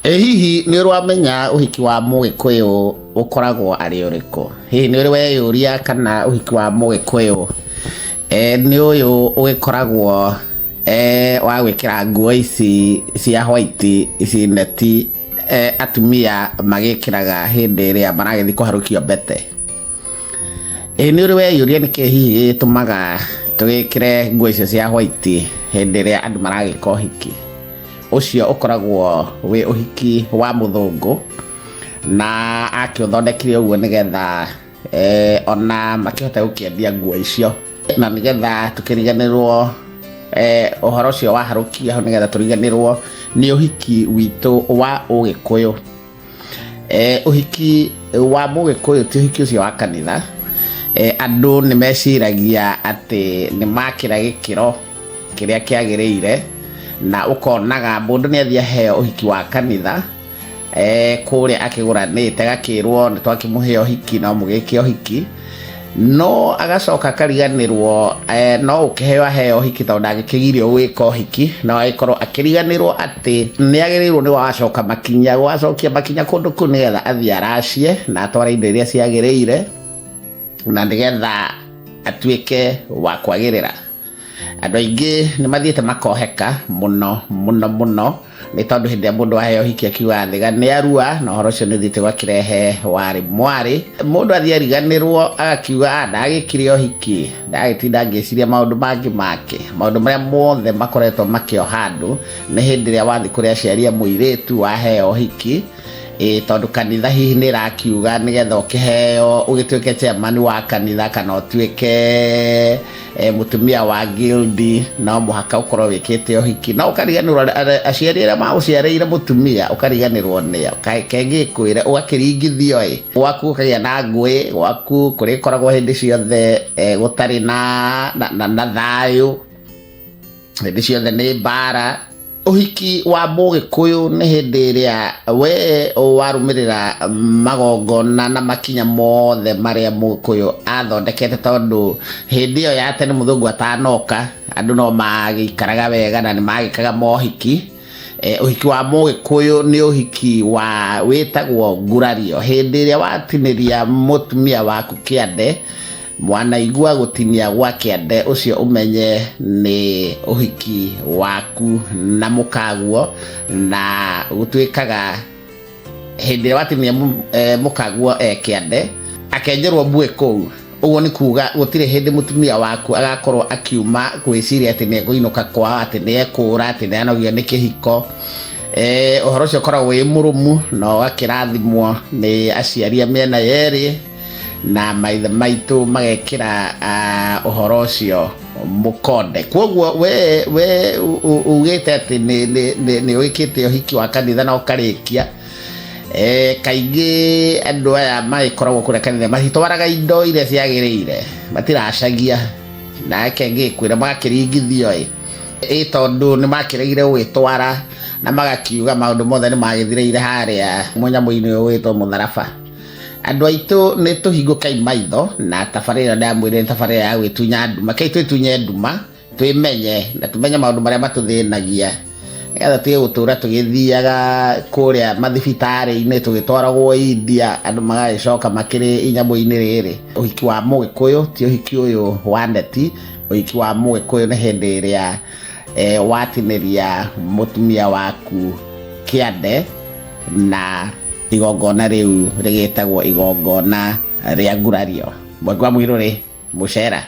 Hihi nĩ ũramenya ũhiki wa Mũgĩkũyũ ũkoragwo arĩ ũrĩkũ? Hihi nĩ ũrĩ weyũria kana ũhiki wa Mũgĩkũyũ nĩ ũyũ ũgĩkoragwo wa gwĩkĩra nguo ici cia white, ici neti atumia magĩkĩraga hĩndĩ ĩrĩa maragĩthiĩ kũharũkio mbete? Nĩ ũrĩ weyũria nĩkĩ hihi gĩtũmaga tũgĩkĩre nguo icio cia white hĩndĩ ĩrĩa andũ maragĩka ũhiki? Ũcio ũkoragwo wĩ ũhiki wa mũthũngũ, na akĩũthondekire ũguo nĩgetha ona makĩhota gũkĩendia nguo icio, na nĩgetha tũkĩriganĩrwo ũhoro ũcio waharũkio hau, nĩgetha tũriganĩrwo nĩ ũhiki witũ wa Ũgĩkũyũ. Ũhiki wa Mũgĩkũyũ ti ũhiki ũcio wa kanitha. Andũ nĩ meciragia atĩ nĩ makĩra gĩkĩro kĩrĩa kĩagĩrĩire, na ũkonaga mũndũ nĩ athiĩ aheo ũhiki wa kanitha kũrĩa akĩgũranĩte, agakĩrwo nĩ twakĩmũhe ũhiki, no mũgĩke ũhiki, no agacoka akariganĩrwo no ũkĩheo aheo ũhiki tondũ ndagĩkĩgirio gwĩka ũhiki, no agĩkorwo akĩriganĩrwo atĩ nĩ agĩrĩirwo nĩ wacoka makinya, gwacokia makinya kũndũ kũu nĩgetha athiĩ aracie na atware indo iria ciagĩrĩire, na nĩgetha atuĩke wa kwagĩrĩra. Andũ aingĩ nĩ mathiĩte makoheka mũno mũno mũno, nĩ tondũ hĩndĩ ĩrĩa mũndũ aheo ũhiki akiuga thĩga nĩ arua, na ũhoro ũcio nĩ ũthiĩte ũgakĩrehe warĩ mwarĩ. Mũndũ athiĩ ariganĩrwo agakiuga ndagĩkire ũhiki, ndagĩtinda ngĩciria maũndũ mangĩ make, maũndũ marĩa mothe makoretwo makĩoha andũ nĩ hĩndĩ ĩrĩa wathiĩ kũrĩ aciari a mũirĩtu waheo ũhiki, tondũ kanitha hihi nĩ ĩrakiuga nĩgetha ũkĩheo ũgĩtuĩke chairman wa kanitha kana ũtuĩke mũtumia wa guild, no mũhaka ũkorwo wĩkĩte ũhiki, na ũkariganĩrwo aciari arĩa magũciarĩire mũtumia, ũkariganĩrwo nĩo, kengĩkwĩre ũgakĩringithio gwaku ũkagĩa na ngũĩ, gwaku kũrĩkoragwo hĩndĩ ciothe gũtarĩ na thayũ, hĩndĩ ciothe nĩ mbara. Ũhiki wa Mũgĩkũyũ nĩ hĩndĩ ĩrĩa we warũmĩrĩra magongona na makinya mothe marĩa Mũgĩkũyũ athondekete, tondũ hĩndĩ ĩyo ya tene mũthũngũ atanoka andũ no magĩikaraga wega na nĩ magĩkaga mohiki. Ũhiki wa Mũgĩkũyũ nĩ ũhiki wa wĩtagwo ngurario, hĩndĩ ĩrĩa watinĩria mũtumia waku kĩande, mwanaigua gũtinia gwa kĩande, ũcio ũmenye nĩ ũhiki waku na mũkaguo, na gũtuĩkaga hĩndĩ ĩrĩa watinia mũkaguo kĩande akenjerwo mbuĩ kũu. Ũguo nĩ kuga gũtirĩ hĩndĩ mũtumia waku agakorwo akiuma gwĩciria atĩ nĩ ekũinũka kwao, atĩ nĩ ekũra, atĩ nĩ anogio nĩ kĩhiko. Ũhoro ũcio ũkoragwo wĩ mũrũmu na ũgakĩrathimwo nĩ aciari a mĩena yerĩ, na maithe maitũ magekĩra ũhoro ũcio mũkonde. Kwoguo we ugĩte atĩ nĩ wĩkĩte ũhiki wa kanitha na ũkarĩkia, kaingĩ andũ aya magĩkoragwo kũrĩa kanitha matitwaraga indo iria ciagĩrĩire, matiracagia, na kengĩkwĩra magakĩringithio tondũ nĩ makĩregire gwĩtwara na magakiuga maũndũ mothe nĩ magĩthireire harĩa mũnyamũ-inĩ ũyũ wĩtwo mũtharaba. Andũ aitũ nĩ tũhingũkai maitho, na tabarĩra ndamwĩre nĩ tabarĩra ya gwĩtunya nduma. Kei twĩtunye nduma, twĩmenye na tũmenye maũndũ marĩa matũthĩnagia, nĩgetha tige gũtũra tũgĩthiaga kũrĩa mathibitarĩ-inĩ tũgĩtwaragwo India, andũ magagĩcoka makĩrĩ inyamũ-inĩ rĩrĩ. Ũhiki wa Mũgĩkũyũ ti ũhiki ũyũ wa neti. Ũhiki wa Mũgĩkũyũ nĩ hĩndĩ ĩrĩa watinĩria mũtumia waku kĩande, na igongona rĩu rĩgĩtagwo igongona rĩa ngurario. Mwigua Mwiruri, Mũcera.